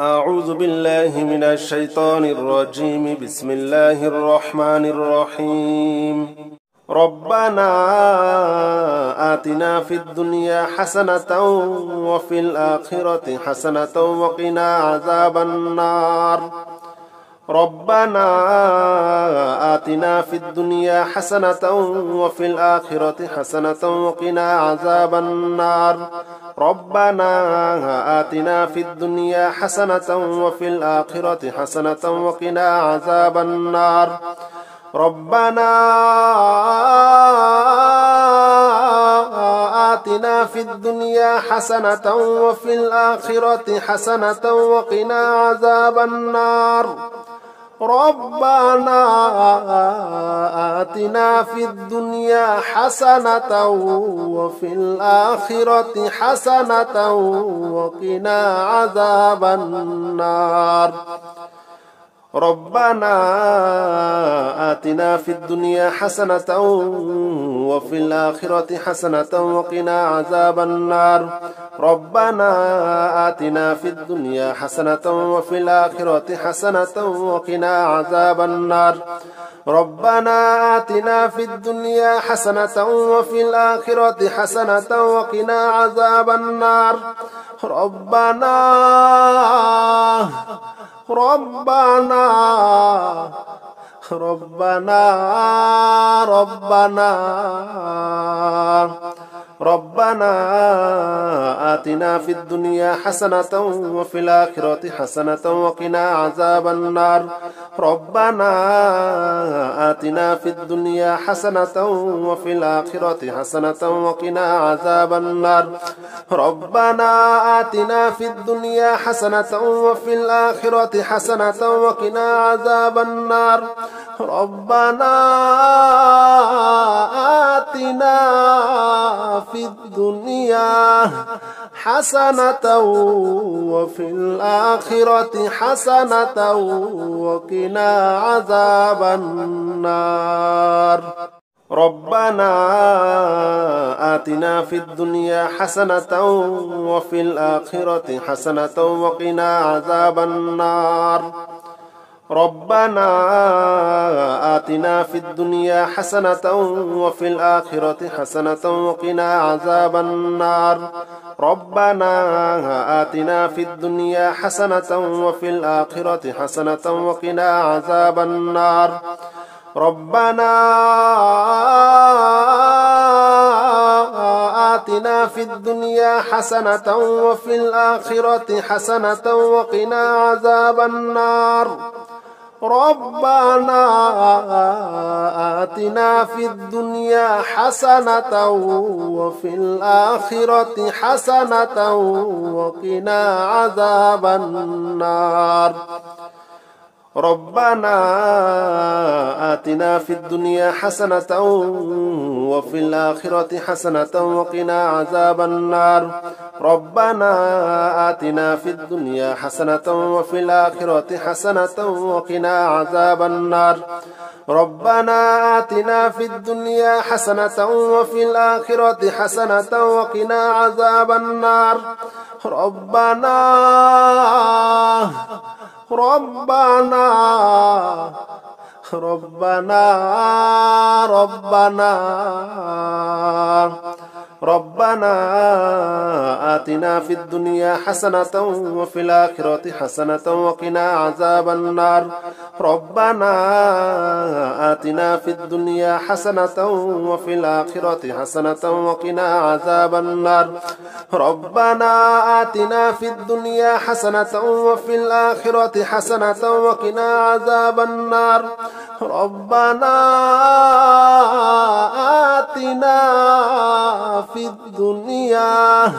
أعوذ بالله من الشيطان الرجيم. بسم الله الرحمن الرحيم. ربنا آتنا في الدنيا حسنة وفي الآخرة حسنة وقنا عذاب النار. ربنا آتنا في الدنيا حسنة وفي الآخرة حسنة وقنا عذاب النار. ربنا آتنا في الدنيا حسنة وفي الآخرة حسنة وقنا عذاب النار. ربنا آتنا في الدنيا حسنة وفي الآخرة حسنة وقنا عذاب النار. ربنا آتنا في الدنيا حسنة وفي الآخرة حسنة وقنا عذاب النار. ربنا آتنا في الدنيا حسنة وفي الآخرة حسنة وقنا عذاب النار. ربنا آتنا في الدنيا حسنة وفي الآخرة حسنة وقنا عذاب النار. ربنا آتنا في الدنيا حسنة وفي الآخرة حسنة وقنا عذاب النار. ربنا آتنا في الدنيا حسنة وفي الآخرة حسنة وقنا عذاب النار. ربنا آتنا في الدنيا حسنة وفي الآخرة حسنة وقنا عذاب النار. ربنا آتنا في الدنيا حسنة وفي الآخرة حسنة وقنا عذاب النار. ربنا آتنا في الدنيا حسنة وفي الآخرة حسنة وقنا عذاب النار. ربنا آتنا في الدنيا حسنة وفي الآخرة حسنة وقنا عذاب النار. ربنا آتنا في الدنيا حسنة وفي الآخرة حسنة وقنا عذاب النار. ربنا آتنا في الدنيا حسنة وفي الآخرة حسنة وقنا عذاب النار. ربنا آتنا في الدنيا حسنة وفي الآخرة حسنة وقنا عذاب النار. ربنا آتنا في الدنيا حسنة وفي الآخرة حسنة وقنا عذاب النار. ربنا آتنا في الدنيا حسنة وفي الآخرة حسنة وقنا عذاب النار. ربنا آتنا في الدنيا حسنة وفي الآخرة حسنة وقنا عذاب النار. ربنا آتنا في الدنيا حسنة وفي الآخرة حسنة وقنا عذاب النار. ربنا آتنا في الدنيا حسنة وفي الآخرة حسنة وقنا عذاب النار. ربنا آتنا في الدنيا حسنة وفي الآخرة حسنة وقنا عذاب النار. ربنا آتنا في الدنيا حسنة وفي الآخرة حسنة وقنا عذاب النار. ربنا آتنا في الدنيا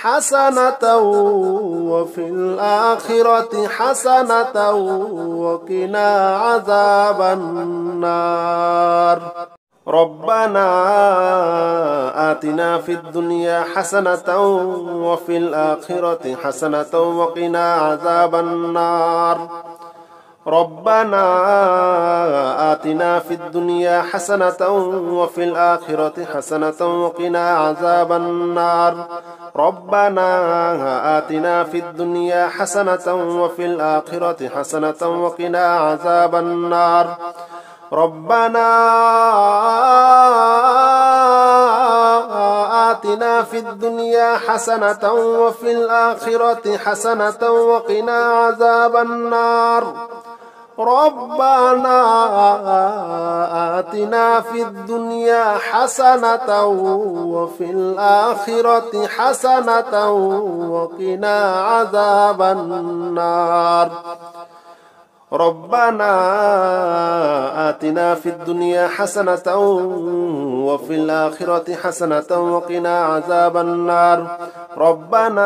حسنة وفي الآخرة حسنة وقنا عذاب النار. ربنا آتنا في الدنيا حسنة وفي الآخرة حسنة وقنا عذاب النار. ربنا آتنا في الدنيا حسنة وفي الآخرة حسنة وقنا عذاب النار ربنا آتنا في الدنيا حسنة وفي الآخرة حسنة وقنا عذاب النار ربنا آتنا في الدنيا حسنة وفي الآخرة حسنة وقنا عذاب النار ربنا آتنا في الدنيا حسنة وفي الآخرة حسنة وقنا عذاب النار ربنا آتنا في الدنيا حسنة وفي الآخرة حسنة وقنا عذاب النار ربنا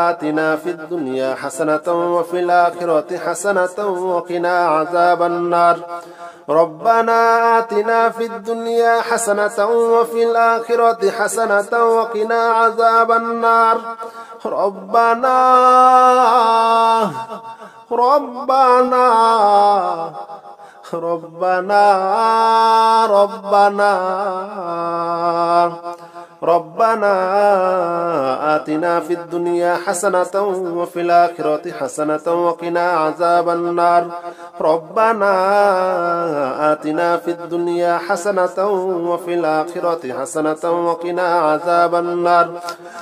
آتنا في الدنيا حسنة وفي الآخرة حسنة وقنا عذاب النار ربنا آتنا في الدنيا حسنة وفي الآخرة حسنة وقنا عذاب النار ربنا آتنا في الدنيا حسنة وفي الآخرة حسنة وقنا عذاب النار ربنا آتنا في الدنيا حسنة وفي الآخرة حسنة وقنا عذاب النار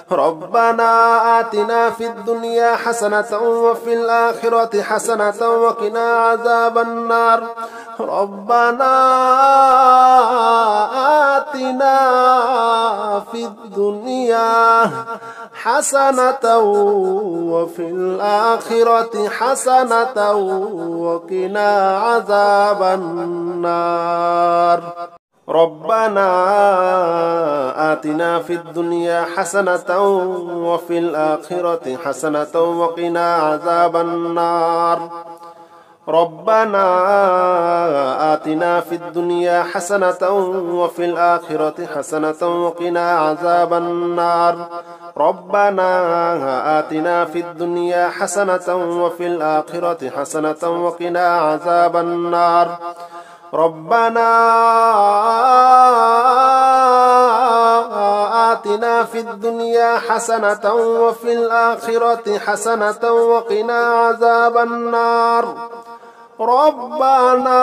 ربنا آتنا في الدنيا حسنة وفي الآخرة حسنة وقنا عذاب النار ربنا آتنا في الدنيا حسنة وفي الآخرة حسنة وقنا عذاب النار ربنا آتنا في الدنيا حسنة وفي الآخرة حسنة وقنا عذاب النار ربنا آتنا في الدنيا حسنة وفي الآخرة حسنة وقنا عذاب النار ربنا آتنا في الدنيا حسنة وفي الآخرة حسنة وقنا عذاب النار ربنا آتنا في الدنيا حسنة وفي الآخرة حسنة وقنا عذاب النار ربنا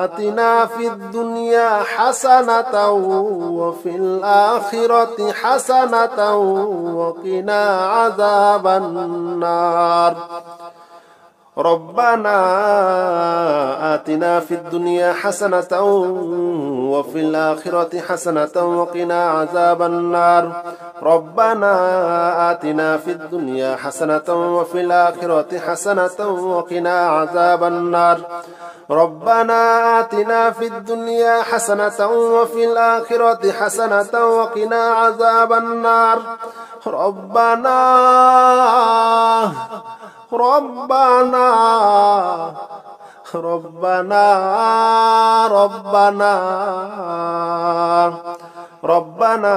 آتنا في الدنيا حسنة وفي الآخرة حسنة وقنا عذاب النار ربنا آتنا في الدنيا حسنة وفي الآخرة حسنة وقنا عذاب النار ربنا آتنا في الدنيا حسنة وفي الآخرة حسنة وقنا عذاب النار ربنا آتنا في الدنيا حسنة وفي الآخرة حسنة وقنا عذاب النار ربنا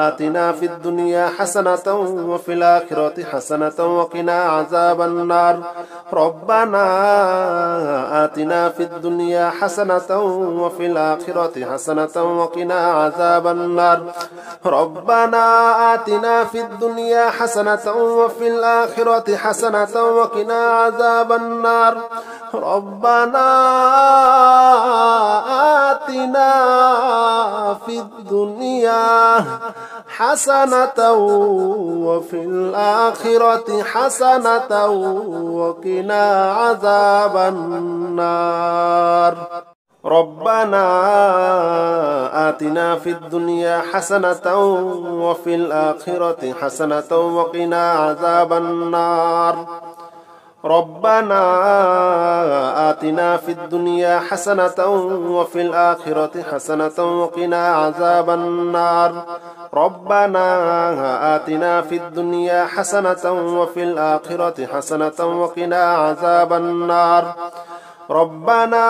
آتنا في الدنيا حسنة وفي الآخرة حسنة وقنا عذاب النار ربنا آتنا في الدنيا حسنة وفي الآخرة حسنة وقنا عذاب النار ربنا آتنا في الدنيا حسنة وفي الآخرة حسنة وقنا عذاب النار ربنا آتنا في الدنيا حسنة وفي الآخرة حسنة وقنا عذاب النار ربنا آتنا في الدنيا حسنة وفي الآخرة حسنة وقنا عذاب النار ربنا آتنا في الدنيا حسنة وفي الآخرة حسنة وقنا عذاب النار ربنا آتنا في الدنيا حسنة وفي الآخرة حسنة وقنا عذاب النار ربنا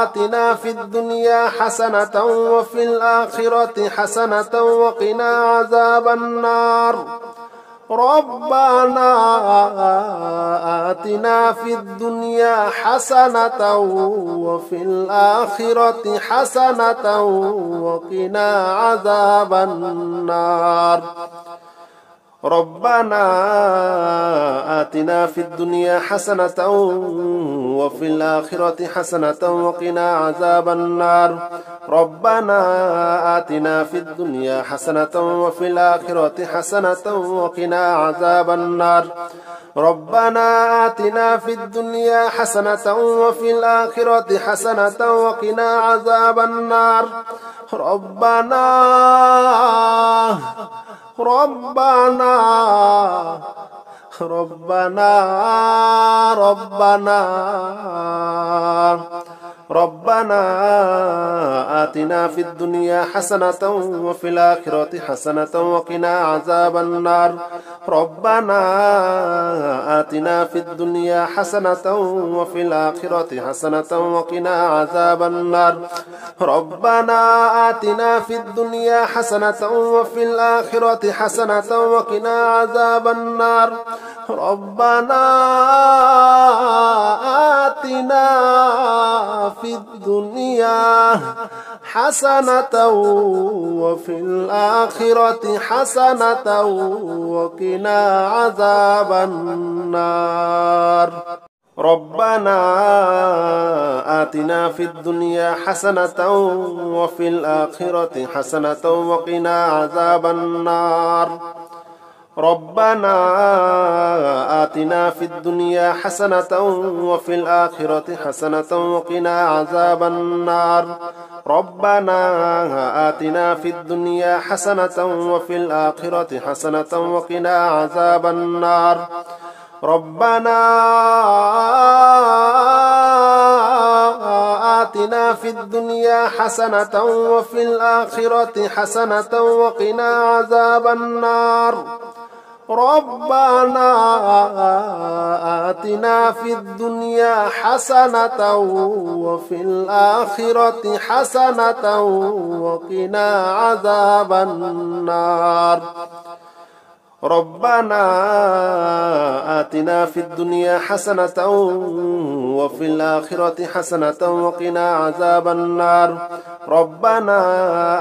آتنا في الدنيا حسنة وفي الآخرة حسنة وقنا عذاب النار ربنا آتنا في الدنيا حسنة وفي الآخرة حسنة وقنا عذاب النار ربنا آتنا في الدنيا حسنة وفي الآخرة حسنة وقنا عذاب النار ربنا آتنا في الدنيا حسنة وفي الآخرة حسنة وقنا عذاب النار ربنا آتنا في الدنيا حسنة وفي الآخرة حسنة وقنا عذاب النار ربنا آتنا في الدنيا حسنة وفي الآخرة حسنة وقنا عذاب النار ربنا آتنا في الدنيا حسنة وفي الآخرة حسنة وقنا عذاب النار ربنا آتنا في الدنيا حسنة وفي الآخرة حسنة وقنا عذاب النار ربنا آتنا في الدنيا حسنة وفي الآخرة حسنة وقنا عذاب النار ربنا آتنا في الدنيا حسنة وفي الآخرة حسنة وقنا عذاب النار ربنا آتنا في الدنيا حسنة وفي الآخرة حسنة وقنا عذاب النار ربنا آتنا في الدنيا حسنة وفي الآخرة حسنة وقنا عذاب النار ربنا آتنا في الدنيا حسنة وفي الآخرة حسنة وقنا عذاب النار ربنا آتنا في الدنيا حسنة وفي الآخرة حسنة وقنا عذاب النار ربنا آتنا في الدنيا حسنة وفي الآخرة حسنة وقنا عذاب النار ربنا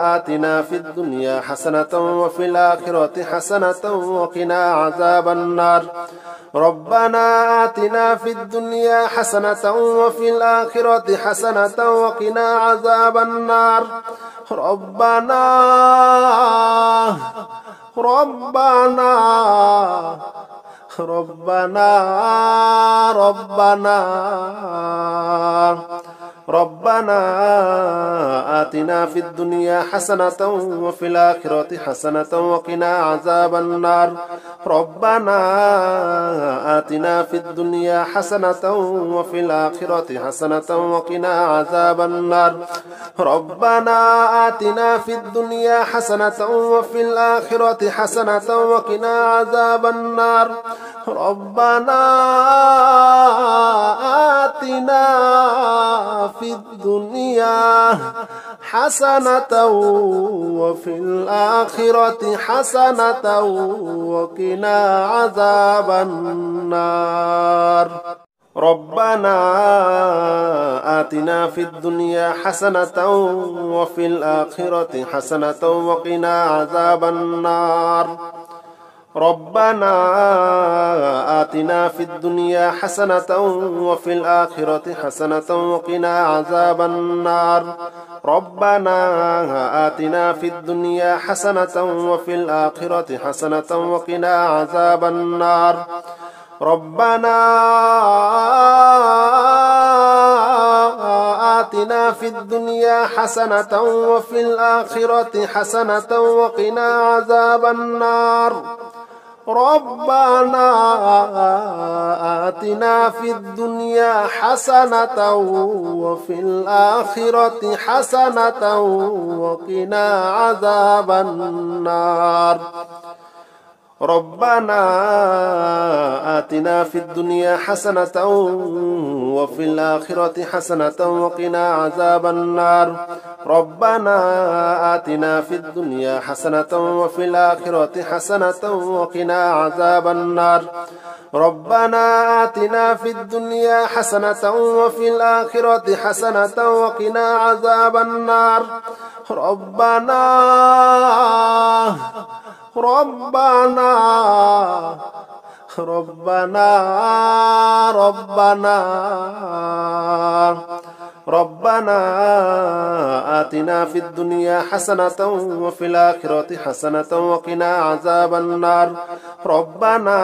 آتنا في الدنيا حسنة وفي الآخرة حسنة وقنا عذاب النار ربنا آتنا في الدنيا حسنة وفي الآخرة حسنة وقنا عذاب النار ربنا آتنا في الدنيا حسنة وفي الآخرة حسنة وقنا عذاب النار ربنا آتنا في الدنيا حسنة وفي الآخرة حسنة وقنا عذاب النار ربنا آتنا في الدنيا حسنة وفي الآخرة حسنة وقنا عذاب النار ربنا آتنا في الدنيا حسنة وفي الآخرة حسنة وقنا عذاب النار ربنا آتنا في الدنيا حسنة وفي الآخرة حسنة وقنا عذاب النار ربنا آتنا في الدنيا حسنة وفي الآخرة حسنة وقنا عذاب النار ربنا آتنا في الدنيا حسنة وفي الآخرة حسنة وقنا عذاب النار ربنا آتنا في الدنيا حسنة وفي الآخرة حسنة وقنا عذاب النار ربنا آتنا في الدنيا حسنة وفي الآخرة حسنة وقنا عذاب النار ربنا آتنا في الدنيا حسنة وفي الآخرة حسنة وقنا عذاب النار ربنا آتنا في الدنيا حسنة وفي الآخرة حسنة وقنا عذاب النار ربنا آتنا في الدنيا حسنة وفي الآخرة حسنة وقنا عذاب النار ربنا آتنا في الدنيا حسنة وفي الآخرة حسنة وقنا عذاب النار ربنا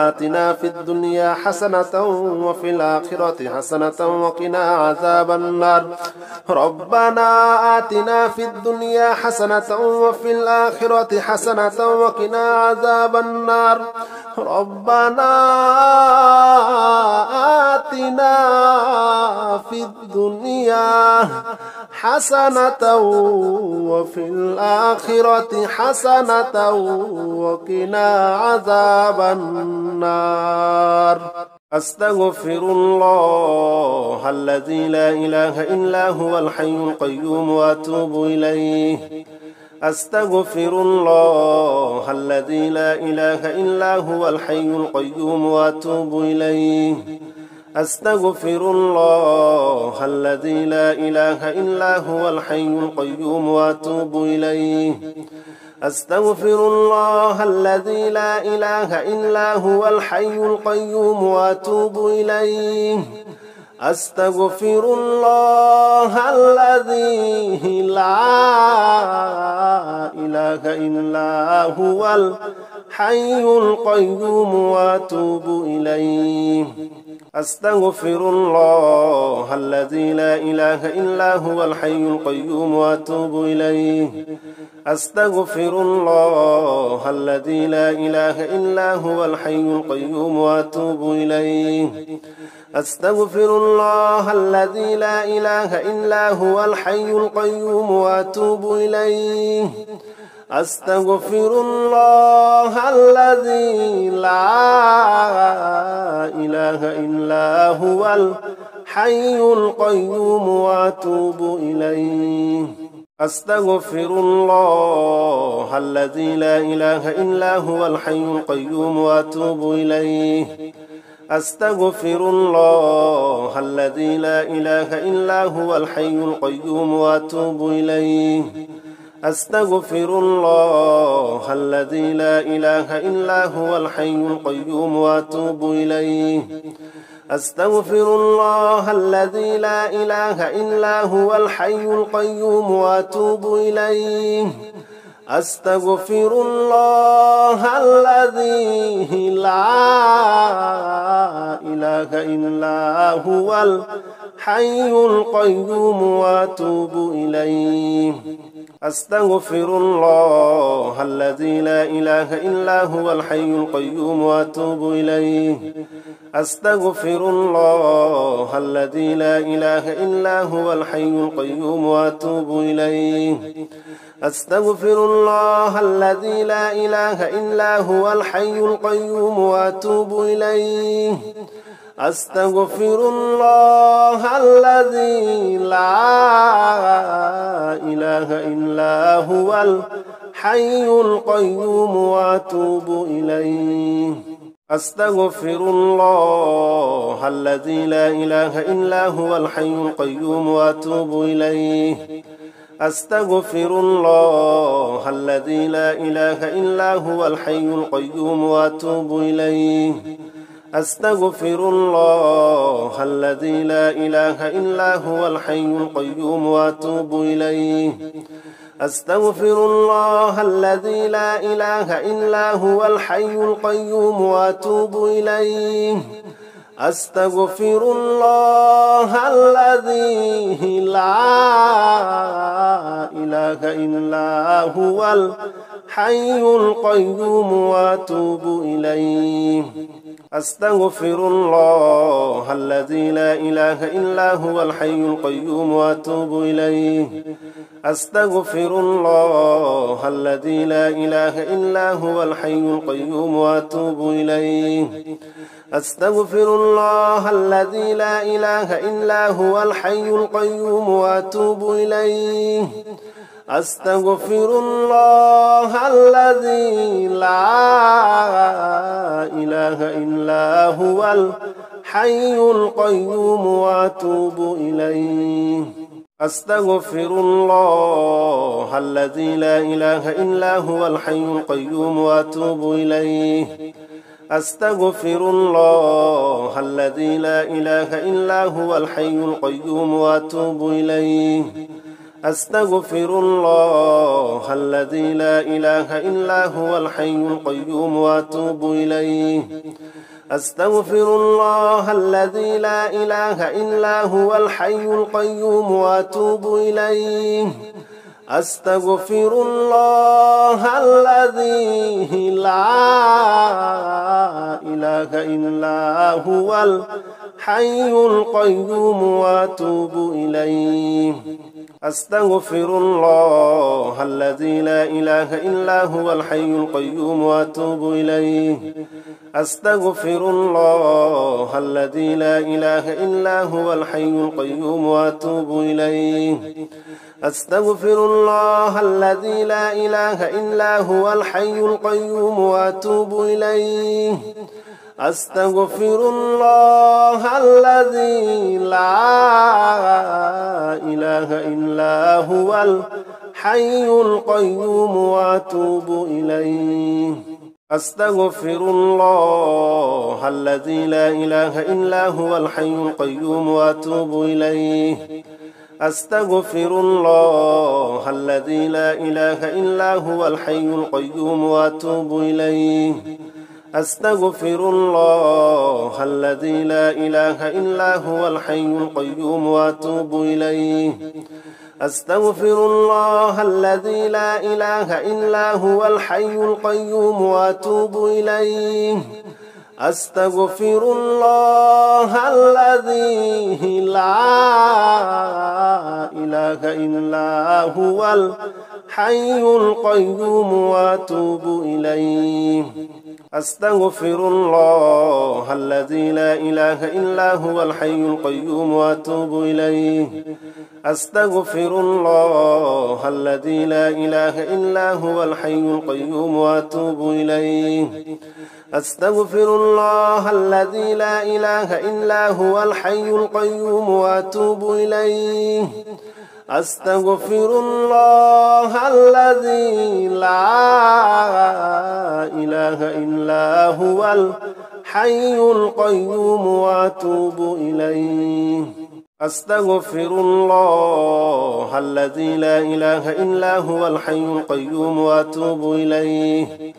آتنا في الدنيا حسنة وفي الآخرة حسنة وقنا عذاب النار ربنا آتنا في الدنيا حسنة وفي الآخرة حسنة وقنا عذاب النار ربنا آتنا في الدنيا حسنة وفي الآخرة حسنة وقنا عذاب النار أستغفر الله الذي لا إله إلا هو الحي القيوم وأتوب إليه أستغفر الله الذي لا إله إلا هو الحي القيوم وأتوب إليه أستغفر الله الذي لا إله إلا هو الحي القيوم وأتوب إليه أستغفر الله الذي لا إله إلا هو الحي القيوم وأتوب إليه أستغفر الله الذي لا إله إلا هو الحي القيوم وأتوب إليه أستغفر الله الذي لا إله إلا هو الحي القيوم وأتوب إليه أستغفر الله الذي لا إله إلا هو الحي القيوم وأتوب إليه أستغفر الله الذي لا إله إلا هو الحي القيوم وأتوب إليه أستغفر الله الذي لا إله إلا هو الحي القيوم وأتوب إليه أستغفر الله الذي لا إله إلا هو الحي القيوم وأتوب إليه أستغفر الله الذي لا إله إلا هو الحي القيوم وأتوب إليه أستغفر الله الذي لا إله إلا هو الحي القيوم وأتوب إليه أستغفر الله الذي لا إله إلا هو الحي القيوم وأتوب إليه أستغفر الله الذي لا إله إلا هو الحي القيوم وأتوب إليه أستغفر الله الذي لا إله إلا هو الحي القيوم وأتوب إليه أستغفر الله الذي لا إله إلا هو الحي القيوم وأتوب إليه أستغفر الله الذي لا إله إلا هو الحي القيوم وأتوب إليه أستغفر الله الذي لا إله إلا هو الحي القيوم وأتوب إليه أستغفر الله الذي لا إله إلا هو الحي القيوم وأتوب إليه أستغفر الله الذي لا إله إلا هو الحي القيوم وأتوب إليه أستغفر الله الذي لا إله إلا هو الحي القيوم وأتوب إليه أستغفر الله الذي لا إله إلا هو الحي القيوم وأتوب إليه أستغفر الله الذي لا إله إلا هو الحي القيوم وأتوب إليه أستغفر الله الذي لا إله إلا هو الحي القيوم وأتوب إليه أستغفر الله الذي لا إله إلا هو الحي القيوم وأتوب إليه أستغفر الله الذي لا إله إلا هو الحي القيوم وأتوب إليه أستغفر الله الذي لا إله إلا هو الحي القيوم وأتوب إليه أستغفر الله الذي لا إله إلا هو الحي القيوم وأتوب إليه أستغفر الله الذي لا إله إلا هو الحي القيوم وأتوب إليه أستغفر الله الذي لا إله إلا هو الحي القيوم وأتوب إليه أستغفر الله الذي لا إله إلا هو الحي القيوم وأتوب إليه أستغفر الله الذي لا إله إلا هو الحي القيوم وأتوب إليه أستغفر الله الذي لا إله إلا هو الحي القيوم وأتوب إليه أستغفر الله الذي لا إله إلا هو الحي القيوم وأتوب إليه أستغفر الله الذي لا إله إلا هو الحي القيوم وأتوب إليه أستغفر الله الذي لا إله إلا هو الحي القيوم وأتوب إليه أستغفر الله الذي لا إله إلا هو الحي القيوم وأتوب إليه أستغفر الله الذي لا إله إلا هو الحي القيوم وأتوب إليه أستغفر الله الذي لا إله إلا هو الحي القيوم وأتوب إليه أستغفر الله الذي لا إله إلا هو الحي القيوم وأتوب إليه أستغفر الله الذي لا إله إلا هو الحي القيوم وأتوب إليه أستغفر الله الذي لا إله إلا هو الحي القيوم وأتوب إليه أستغفر الله الذي لا إله إلا هو الحي القيوم وأتوب إليه أستغفر الله الذي لا إله إلا هو الحي القيوم وأتوب إليه أستغفر الله الذي لا إله إلا هو الحي القيوم وأتوب إليه أستغفر الله الذي لا إله إلا هو الحي القيوم وأتوب إليه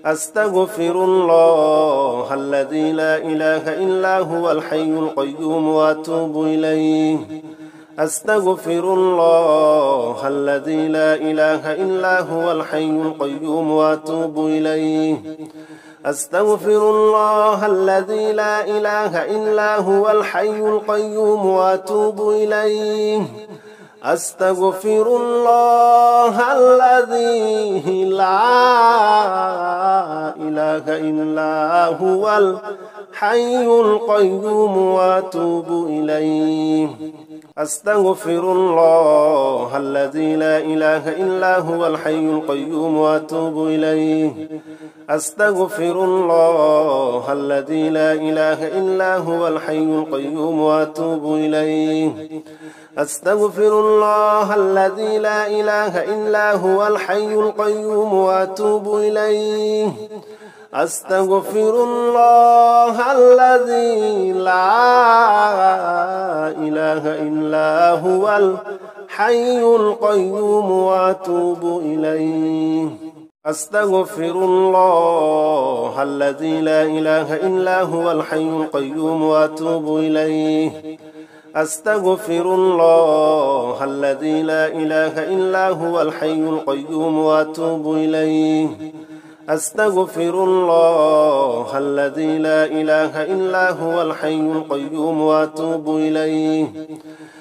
أستغفر الله الذي لا إله إلا هو الحي القيوم وأتوب إليه أستغفر الله الذي لا إله إلا هو الحي القيوم وأتوب إليه أستغفر الله الذي لا إله إلا هو الحي القيوم وأتوب إليه أستغفر الله الذي لا إله إلا هو الحي القيوم وأتوب إليه أستغفر الله الذي لا إله إلا هو الحي القيوم وأتوب إليه أستغفر الله الذي لا إله إلا هو الحي القيوم وأتوب إليه أستغفر الله الذي لا إله إلا هو الحي القيوم وأتوب إليه أستغفر الله الذي لا إله إلا هو الحي القيوم وأتوب إليه أستغفر الله الذي لا إله إلا هو الحي القيوم وأتوب إليه أستغفر الله الذي لا إله إلا هو الحي القيوم وأتوب إليه أستغفر الله الذي لا إله إلا هو الحي القيوم وأتوب إليه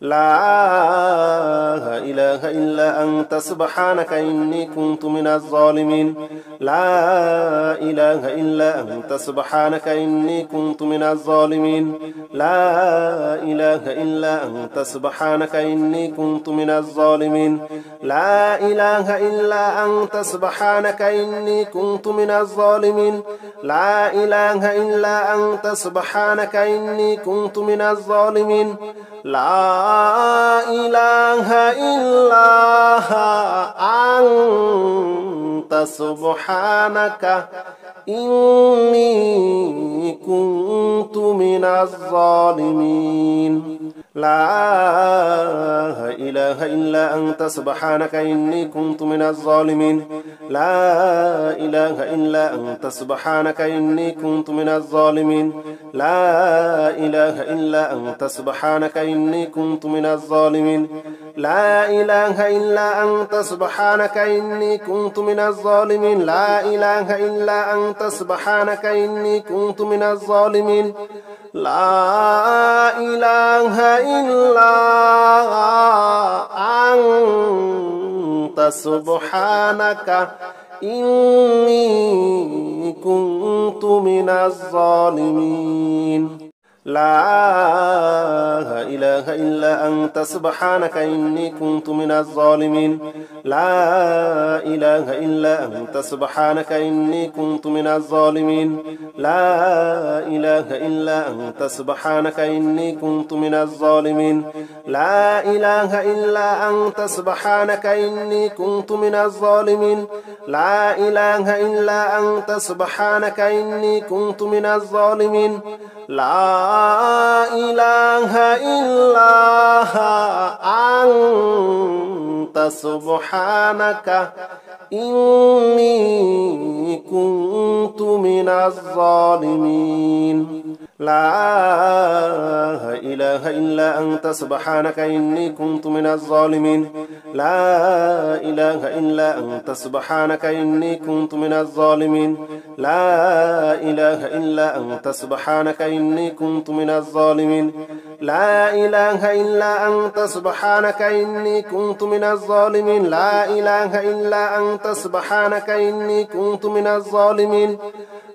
لا إله إلا أنت سبحانك إني كنت من الظالمين لا إله إلا أنت سبحانك إني كنت من الظالمين لا إله إلا أنت سبحانك إني كنت من الظالمين لا إله إلا أنت سبحانك إني كنت من الظالمين لا إله إلا أنت سبحانك إني كنت من الظالمين لا إله إلا أنت سبحانك إني كنت من الظالمين لا إله إلا أنت سبحانك إني كنت من الظالمين لا إله إلا أنت سبحانك إني كنت من الظالمين لا إله إلا أنت سبحانك إني كنت من الظالمين لا إله إلا أنت سبحانك إني كنت من الظالمين لا إله إلا أنت سبحانك إني كنت من الظالمين لا إله إلا أنت سبحانك إني كنت من الظالمين لا إله إلا أنت سبحانك إني كنت من الظالمين لا إله إلا أنت سبحانك إني كنت من الظالمين لا إله إلا أنت سبحانك إني كنت من الظالمين لا إله إلا أنت سبحانك إني كنت من الظالمين لا إله إلا أنت سبحانك إني كنت من الظالمين لا إله إلا أنت سبحانك إني كنت من الظالمين لا إله إلا أنت سبحانك إني كنت من الظالمين لا إله إلا أنت سبحانك إني كنت من الظالمين لا إله إلا أنت سبحانك إني كنت من الظالمين لا إله إلا أنت سبحانك إني كنت من الظالمين لا إله إلا أنت سبحانك إني كنت من الظالمين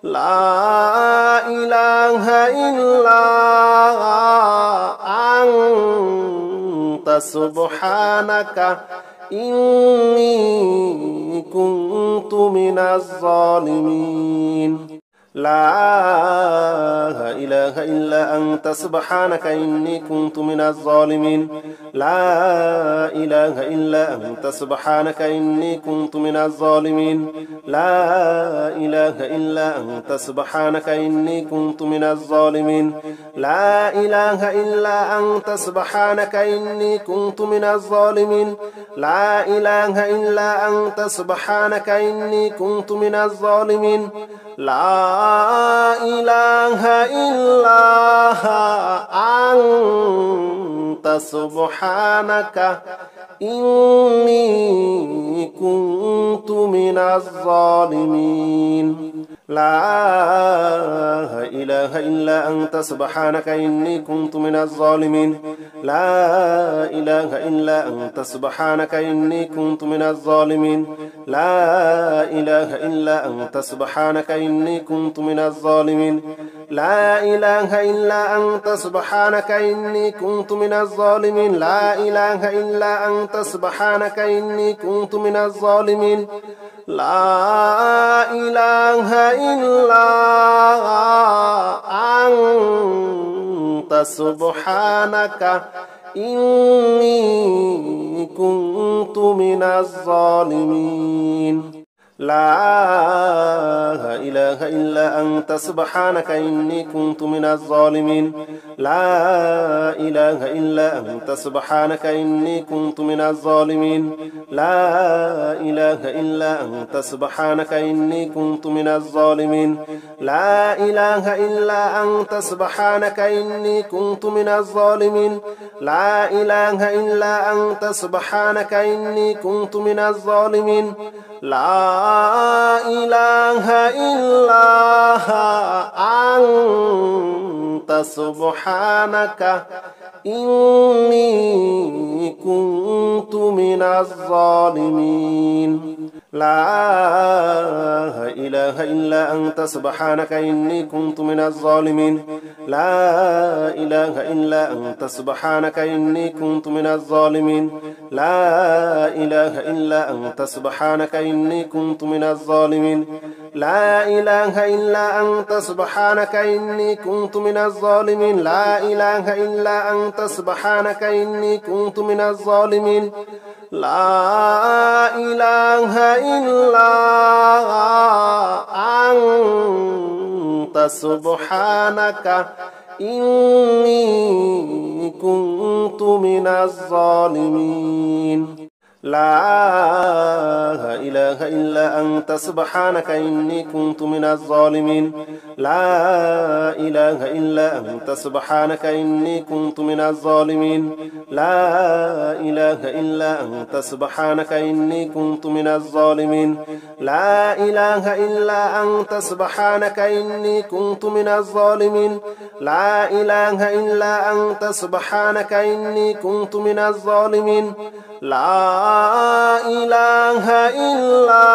لا إله إلا أنت سبحانك إني كنت من الظالمين لا إله إلا أنت سبحانك إني كنت من الظالمين لا إله إلا أنت سبحانك إني كنت من الظالمين لا إله إلا أنت سبحانك إني كنت من الظالمين لا إله إلا أنت سبحانك إني كنت من الظالمين لا إله إلا أنت سبحانك إني كنت من الظالمين لا إله إلا أنت سبحانك إني كنت من الظالمين لا إله إلا أنت سبحانك إني كنت من الظالمين لا إله إلا أنت سبحانك إني كنت من الظالمين لا إله إلا أنت سبحانك إني كنت من الظالمين لا إله إلا أنت سبحانك إني كنت من الظالمين لا إله إلا أنت سبحانك إني كنت من الظالمين لا إله إلا أنت سبحانك إني كنت من الظالمين لا إله إلا أنت سبحانك إني كنت من الظالمين لا إله إلا أنت سبحانك إني كنت من الظالمين لا إله إلا أنت سبحانك إني كنت من الظالمين لا إله إلا أنت سبحانك إني كنت من الظالمين لا إله إلا أنت سبحانك إني كنت من الظالمين لا إله إلا أنت سبحانك إني كنت من الظالمين لا إله إلا أنت سبحانك إني كنت من الظالمين لا إله إلا أنت سبحانك إني كنت من الظالمين لا إله إلا أنت سبحانك إني كنت من الظالمين لا إله إلا أنت سبحانك إني كنت من الظالمين لا إله إلا أنت سبحانك إني كنت من الظالمين لا إله إلا أنت سبحانك إني كنت من الظالمين لا إله إلا أنت سبحانك إني كنت من الظالمين لا إله إلا أنت سبحانك إني كنت من الظالمين لا إله إلا أنت سبحانك إني كنت من الظالمين لا إله إلا أنت سبحانك إني كنت من الظالمين لا إله إلا أنت سبحانك إني كنت من الظالمين لا إله إلا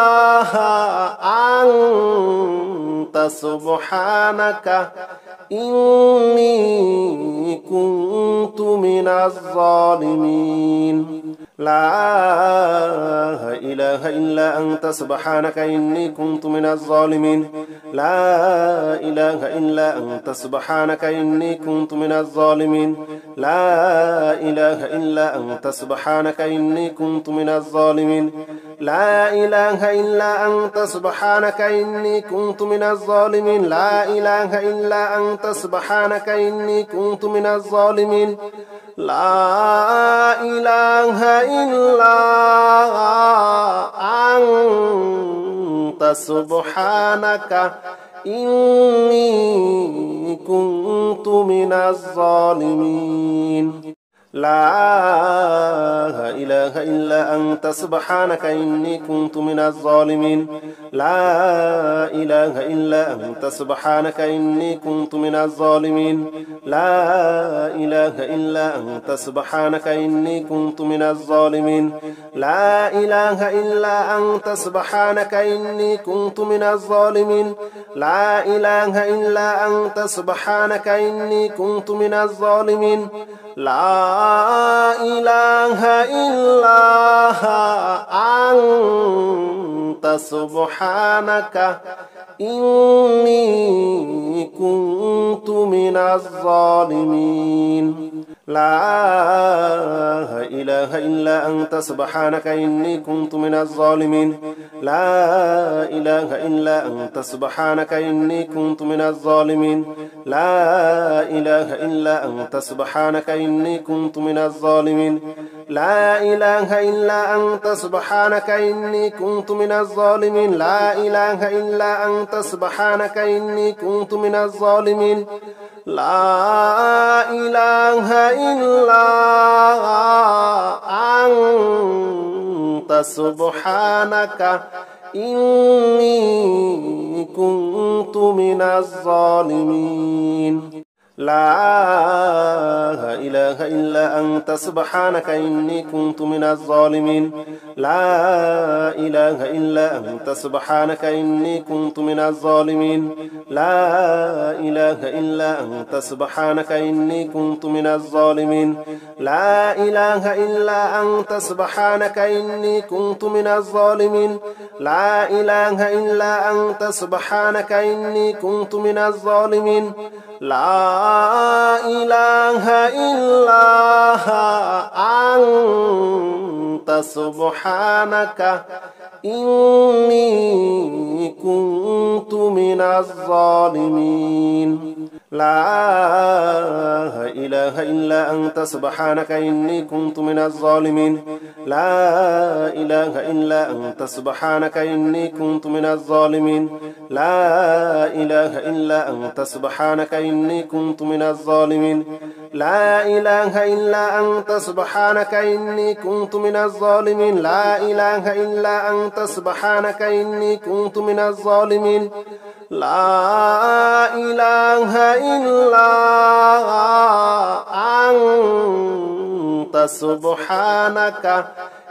أنت سبحانك إني كنت من الظالمين لا إله إلا أنت سبحانك إني كنت من الظالمين لا إله إلا أنت سبحانك إني كنت من الظالمين لا إله إلا أنت سبحانك إني كنت من الظالمين لا إله إلا أنت سبحانك إني كنت من الظالمين لا إله إلا أنت سبحانك إني كنت من الظالمين لا إله إلا أنت سبحانك إني كنت من الظالمين لا إله إلا أنت سبحانك إني كنت من الظالمين لا إله إلا أنت سبحانك إني كنت من الظالمين لا إله إلا أنت سبحانك إني كنت من الظالمين لا إله إلا أنت سبحانك إني كنت من الظالمين لا إله إلا أنت سبحانك إني كنت من الظالمين لا إله إلا أنت سبحانك إني كنت من الظالمين لا إله إلا أنت سبحانك إني كنت من الظالمين لا إله إلا أنت سبحانك إني كنت من الظالمين لا إله إلا أنت سبحانك إني كنت من الظالمين لا إله إلا أنت سبحانك إني كنت من الظالمين لا إله إلا أنت سبحانك إني كنت من الظالمين لا إله إلا أنت سبحانك إني كنت من الظالمين لا إله إلا أنت سبحانك إني كنت من الظالمين لا إله إلا أنت سبحانك إني كنت من الظالمين لا إله إلا أنت سبحانك إني كنت من الظالمين لا إله إلا أنت سبحانك إني كنت من الظالمين لا إله إلا أنت سبحانك إني كنت من الظالمين لا إله إلا أنت سبحانك إني كنت من الظالمين لا إله إلا أنت سبحانك إني كنت من الظالمين لا إله إلا أنت سبحانك إني كنت من الظالمين لا إله إلا أنت سبحانك إني كنت من الظالمين لا إله إلا أنت سبحانك إني كنت من الظالمين لا إله إلا أنت سبحانك إني كنت من الظالمين لا إله إلا أنت سبحانك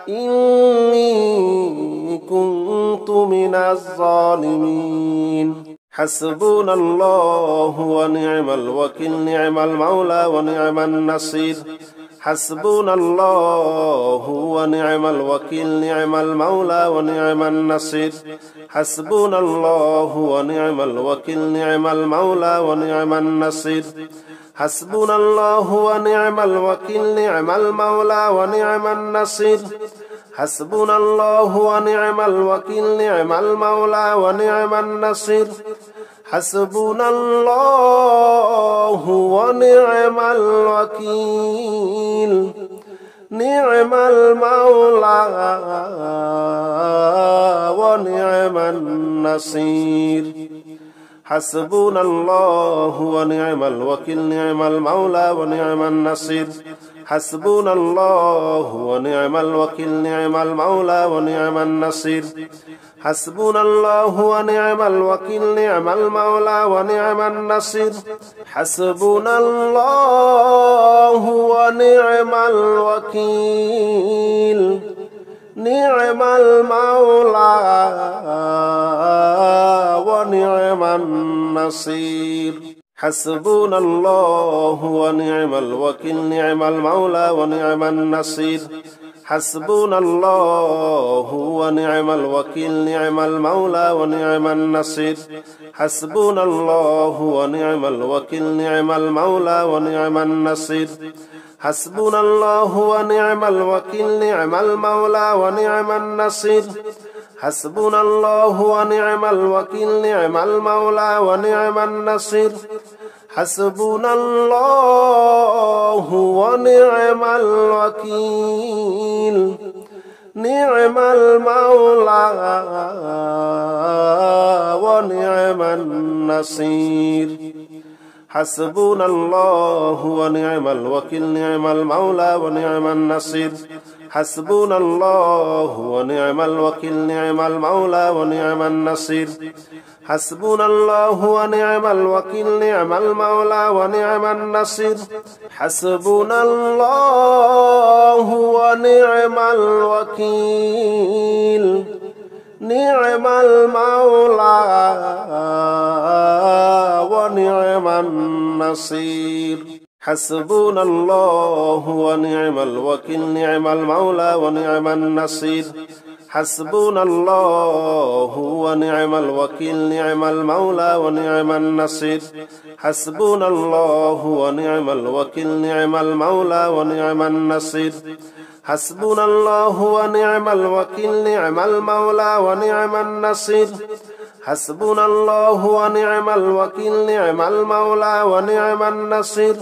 إني كنت من الظالمين حسبنا الله ونعم الوكيل نعم المولى ونعم النصير حسبنا الله ونعم الوكيل نعم المولى ونعم النصير حسبنا الله ونعم الوكيل نعم المولى ونعم النصير حسبنا الله ونعم الوكيل نعم المولى ونعم النصير حسبنا الله ونعم الوكيل نعم المولى ونعم النصير حسبنا الله ونعم الوكيل نعم المولى ونعم النصير حسبنا الله ونعم الوكيل نعم المولى ونعم النصير حسبنا الله ونعم الوكيل نعم المولى ونعم النصير حسبنا الله ونعم الوكيل نعم المولى ونعم النصير حسبنا الله ونعم الوكيل نعم المولى ونعم النصير حسبنا الله ونعم الوكيل نعم المولى ونعم النصير حسبنا الله ونعم الوكيل نعم المولى ونعم النصير حسبنا الله ونعم الوكيل نعم المولى ونعم النصير حسبنا الله ونعم الوكيل نعم المولى ونعم النصير حسبنا الله ونعم الوكيل نعم المولى ونعم النصير حسبنا الله ونعم الوكيل نعم المولى ونعم النصير حسبنا الله ونعم الوكيل نعم المولى ونعم النصير حسبنا الله ونعم الوكيل نعم المولى ونعم النصير حسبنا الله ونعم الوكيل نعم المولى ونعم النصير حسبنا الله ونعم الوكيل نعم المولى ونعم النصير حسبنا الله ونعم الوكيل نعم المولى ونعم النصير حسبنا الله ونعم الوكيل نعم المولى ونعم النصير حسبنا الله ونعم الوكيل نعم المولى ونعم النصير حسبنا الله ونعم الوكيل نعم المولى ونعم النصير حسبنا الله ونعم الوكيل نعم المولى ونعم النصير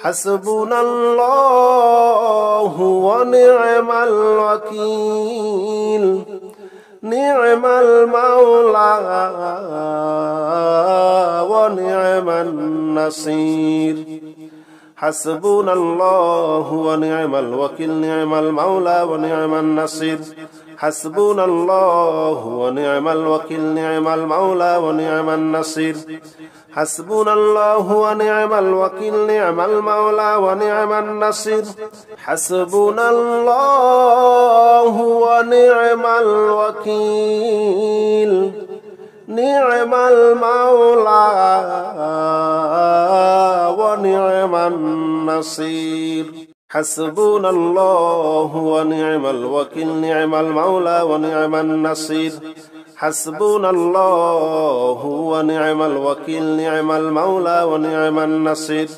حسبنا الله ونعم الوكيل نعم المولى ونعم النصير حسبنا الله ونعم الوكيل نعم المولى ونعم النصير حسبنا الله ونعم الوكيل نعم المولى ونعم النصير حسبنا الله ونعم الوكيل نعم المولى ونعم النصير حسبنا الله ونعم الوكيل نعم المولى ونعم النصير حسبنا الله ونعم الوكيل نعم المولى ونعم النصير حسبنا الله ونعم الوكيل نعم المولى ونعم النصير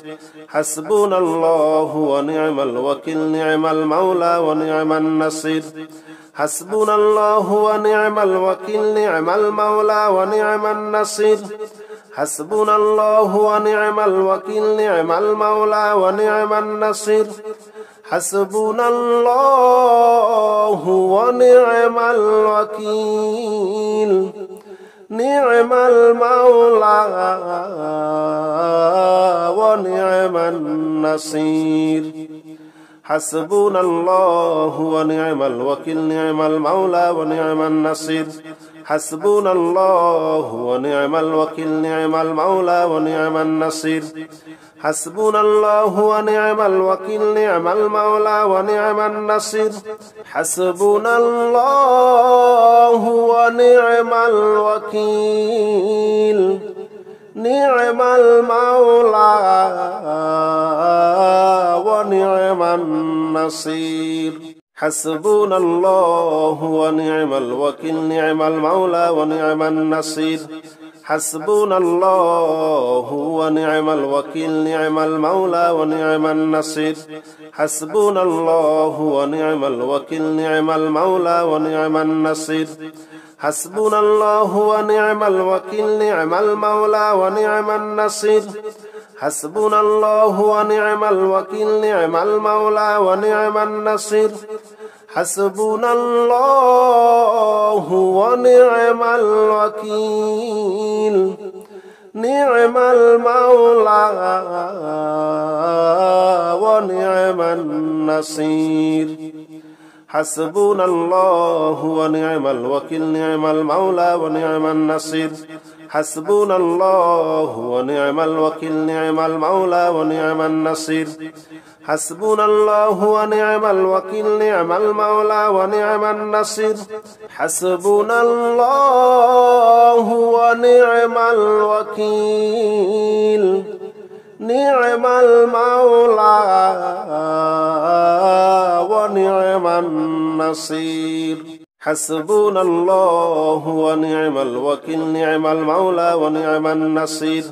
حسبنا الله ونعم الوكيل نعم المولى ونعم النصير حسبنا الله ونعم الوكيل نعم المولى ونعم النصير حسبنا الله ونعم الوكيل نعم المولى ونعم النصير حسبنا الله ونعم الوكيل نعم المولى ونعم النصير حسبنا الله ونعم الوكيل نعم المولى ونعم النصير حسبنا الله ونعم الوكيل نعم المولى ونعم النصير حسبنا الله ونعم الوكيل نعم المولى ونعم النصير حسبنا الله ونعم الوكيل نعم المولى ونعم النصير حسبنا الله ونعم الوكيل نعم المولى ونعم النصير حسبنا الله ونعم الوكيل نعم المولى ونعم النصير حسبنا الله ونعم الوكيل نعم المولى ونعم النصير حسبنا الله ونعم الوكيل نعم المولى ونعم النصير حسبنا الله ونعم الوكيل نعم المولى ونعم النصير حسبنا الله ونعم الوكيل نعم المولى ونعم النصير حسبنا الله ونعم الوكيل نعم المولى ونعم النصير حسبنا الله ونعم الوكيل نعم المولى ونعم النصير حسبنا الله ونعم الوكيل نعم المولى ونعم النصير حسبنا الله ونعم الوكيل نعم المولى ونعم النصير حسبنا الله ونعم الوكيل نعم المولى ونعم النصير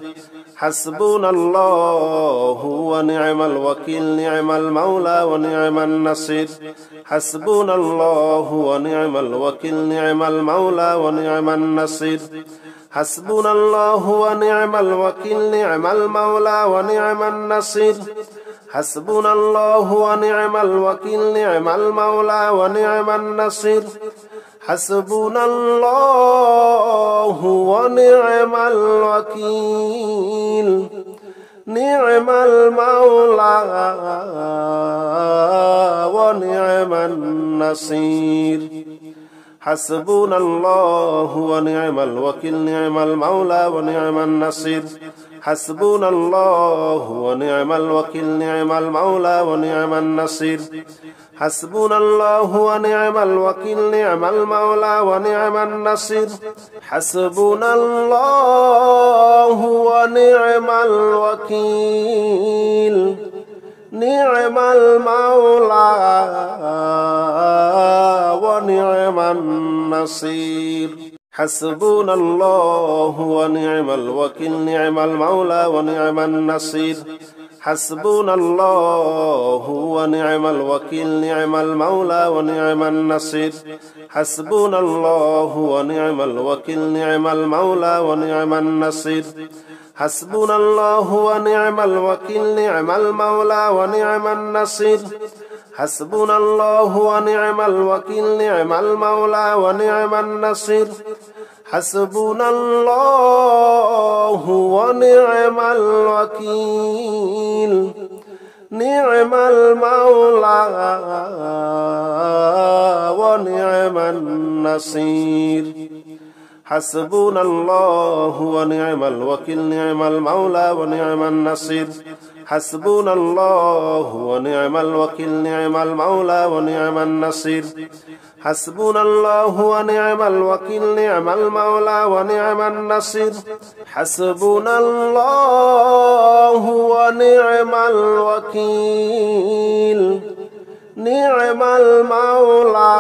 حسبنا الله ونعم الوكيل نعم المولى ونعم النصير حسبنا الله ونعم الوكيل نعم المولى ونعم النصير حسبنا الله ونعم الوكيل نعم المولى ونعم النصير حسبنا الله ونعم الوكيل نعم المولى ونعم النصير حسبنا الله ونعم الوكيل نعم المولى ونعم النصير حسبنا الله ونعم الوكيل نعم المولى ونعم النصير حسبنا الله ونعم الوكيل نعم المولى ونعم النصير حسبنا الله ونعم الوكيل نعم المولى ونعم النصير حسبنا الله ونعم الوكيل نعم المولى ونعم النصير حسبنا الله ونعم الوكيل نعم المولى ونعم النصير حسبنا الله ونعم الوكيل نعم المولى ونعم النصير حسبنا الله ونعم الوكيل نعم المولى ونعم النصير حسبنا الله ونعم الوكيل نعم المولى ونعم النصير حسبنا الله ونعم الوكيل نعم المولى ونعم النصير حسبنا الله ونعم الوكيل نعم المولى ونعم النصير حسبنا الله ونعم الوكيل نعم المولى ونعم النصير حسبنا الله ونعم الوكيل نعم المولى ونعم النصير حسبنا الله ونعم الوكيل نعم المولى ونعم النصير حسبنا الله ونعم الوكيل نعم المولى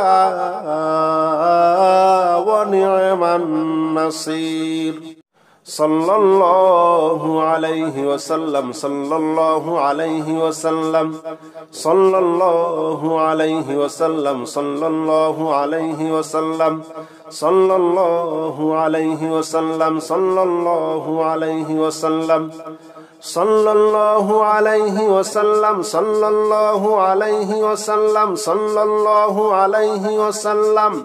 ونعم النصير صلى الله عليه وسلم صلى الله عليه وسلم صلى الله عليه وسلم صلى الله عليه وسلم صلى الله عليه وسلم صلى الله عليه وسلم صلى الله عليه وسلم صلى الله عليه وسلم صلى الله عليه وسلم